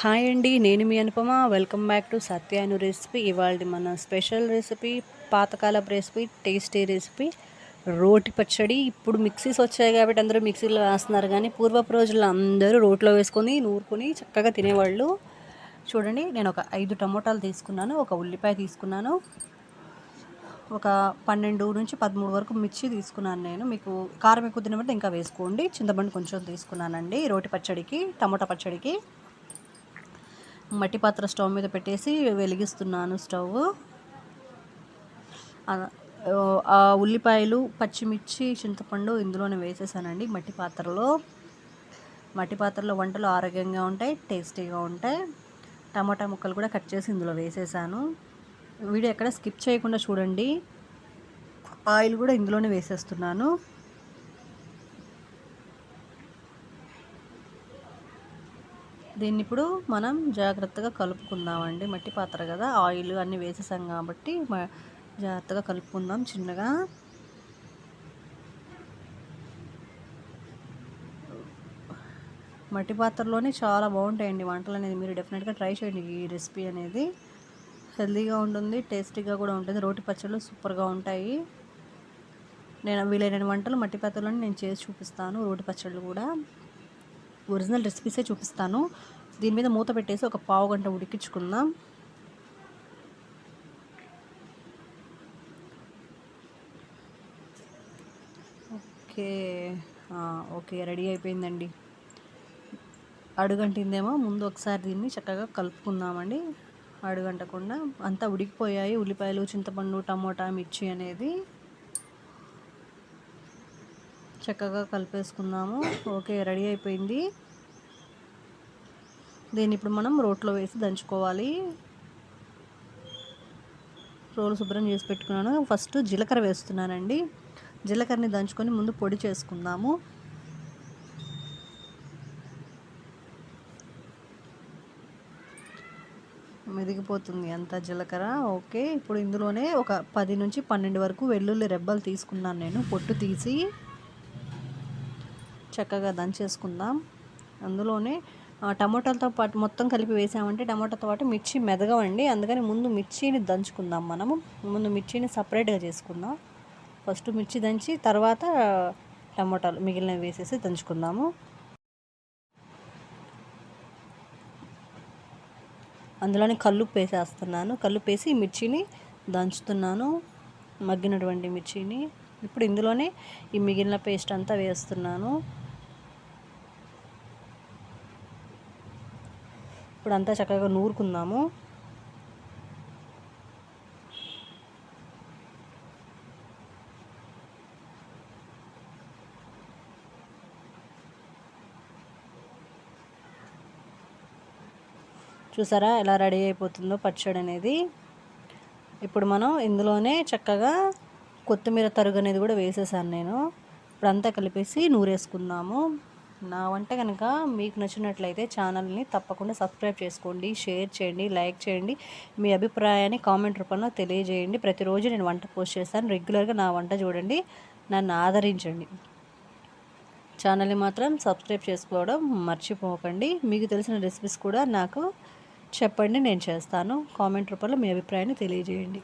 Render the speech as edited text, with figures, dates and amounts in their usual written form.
Hi అండి, నేను మీ Anupama. Welcome back to Satya Anu recipe. ఇవాళ మన స్పెషల్ రెసిపీ, పాతకాలపు రెసిపీ, టేస్టీ రెసిపీ రోటి పచ్చడి. ఇప్పుడు మిక్సీస్ వచ్చాయి కాబట్టి అందరూ మిక్సీలో వేస్తున్నారు, కానీ పూర్వపు రోజుల్లో అందరూ రోట్లో వేసుకొని నూరుకొని చక్కగా తినేవాళ్ళు. చూడండి, నేను ఒక 5 టమోటాలు తీసుకున్నాను, ఒక ఉల్లిపాయ తీసుకున్నాను, ఒక 12 నుంచి 13 వరకు మిర్చి తీసుకున్నాను. నేను మీకు కారం ఎక్కువ తినబడితే ఇంకా వేసుకోండి. చింతపండు కొంచెం తీసుకున్నానండి రోటి పచ్చడికి, టమోటా పచ్చడికి. మట్టి పాత్ర స్టవ్ మీద పెట్టేసి వెలిగిస్తున్నాను స్టవ్. ఆ ఉల్లిపాయలు, పచ్చిమిర్చి, చింతపండు ఇందులోనే వేసేసానండి మట్టి పాత్రలో. మట్టి పాత్రలో వంటలు ఆరోగ్యంగా ఉంటాయి, టేస్టీగా ఉంటాయి. టమాటా ముక్కలు కూడా కట్ చేసి ఇందులో వేసేసాను. వీడియో ఎక్కడ స్కిప్ చేయకుండా చూడండి. ఆయిల్ కూడా ఇందులోనే వేసేస్తున్నాను. దీన్ని ఇప్పుడు మనం జాగ్రత్తగా కలుపుకుందామండి. మట్టి పాత్ర కదా, ఆయిల్ అన్నీ వేసేసాం కాబట్టి జాగ్రత్తగా కలుపుకుందాం చిన్నగా. మట్టి పాత్రలోనే చాలా బాగుంటాయండి వంటలు అనేది. మీరు డెఫినెట్గా ట్రై చేయండి. ఈ రెసిపీ అనేది హెల్తీగా ఉంటుంది, టేస్టీగా కూడా ఉంటుంది. రోటి పచ్చళ్ళు సూపర్గా ఉంటాయి. నేను వీలైన వంటలు మట్టి పాత్రలోనే నేను చేసి చూపిస్తాను. రోటి పచ్చళ్ళు కూడా ఒరిజినల్ రెసిపీసే చూపిస్తాను. దీని మీద మూత పెట్టేసి ఒక పావు గంట ఉడికించుకుందాం. ఓకే రెడీ అయిపోయిందండి. అడుగంటిందేమో, ముందు ఒకసారి దీన్ని చక్కగా కలుపుకుందామండి. అడుగంటకుండా అంతా ఉడికిపోయాయి ఉల్లిపాయలు, చింతపండు, టమోటా, మిర్చి అనేది. చక్కగా కలిపేసుకుందాము. ఓకే, రెడీ అయిపోయింది. దీన్ని ఇప్పుడు మనం రోట్లో వేసి దంచుకోవాలి. రోలు శుభ్రం చేసి పెట్టుకున్నాను. ఫస్ట్ జీలకర్ర వేస్తున్నానండి. జీలకర్రని దంచుకొని ముందు పొడి చేసుకుందాము. మెదిగిపోతుంది అంత జీలకర్ర. ఓకే, ఇప్పుడు ఇందులోనే ఒక 10 నుంచి 12 వరకు వెల్లుల్లి రెబ్బలు తీసుకున్నాను నేను, పొట్టు తీసి. చక్కగా దంచేసుకుందాం. అందులోనే టమోటాలతో పాటు మొత్తం కలిపి వేసామంటే టమోటాతో పాటు మిర్చి మెదగవండి. అందుకని ముందు మిర్చిని దంచుకుందాం. మనము ముందు మిర్చిని సపరేట్గా చేసుకుందాం. ఫస్ట్ మిర్చి దంచి తర్వాత టమోటాలు మిగిలినవి వేసేసి దంచుకుందాము. అందులోనే కల్లుప్పు వేసేస్తున్నాను. కల్లుప్పు వేసి మిర్చిని దంచుతున్నాను, మగ్గినటువంటి మిర్చిని. ఇప్పుడు ఇందులోనే ఈ మిగిలిన పేస్ట్ అంతా వేస్తున్నాను. ఇప్పుడు అంతా చక్కగా నూరుకుందాము. చూసారా ఎలా రెడీ అయిపోతుందో పచ్చడి అనేది. ఇప్పుడు మనం ఇందులోనే చక్కగా కొత్తిమీర తరుగు అనేది కూడా వేసేసాను నేను. ఇప్పుడు అంతా కలిపేసి నూరేసుకుందాము. నా వంట కనుక మీకు నచ్చినట్లయితే ఛానల్ని తప్పకుండా సబ్స్క్రైబ్ చేసుకోండి, షేర్ చేయండి, లైక్ చేయండి. మీ అభిప్రాయాన్ని కామెంట్ రూపంలో తెలియజేయండి. ప్రతిరోజు నేను వంట పోస్ట్ చేస్తాను. రెగ్యులర్గా నా వంట చూడండి, నన్ను ఆదరించండి. ఛానల్ని మాత్రం సబ్స్క్రైబ్ చేసుకోవడం మర్చిపోకండి. మీకు తెలిసిన రెసిపీస్ కూడా నాకు చెప్పండి, నేను చేస్తాను. కామెంట్ రూపంలో మీ అభిప్రాయాన్ని తెలియజేయండి.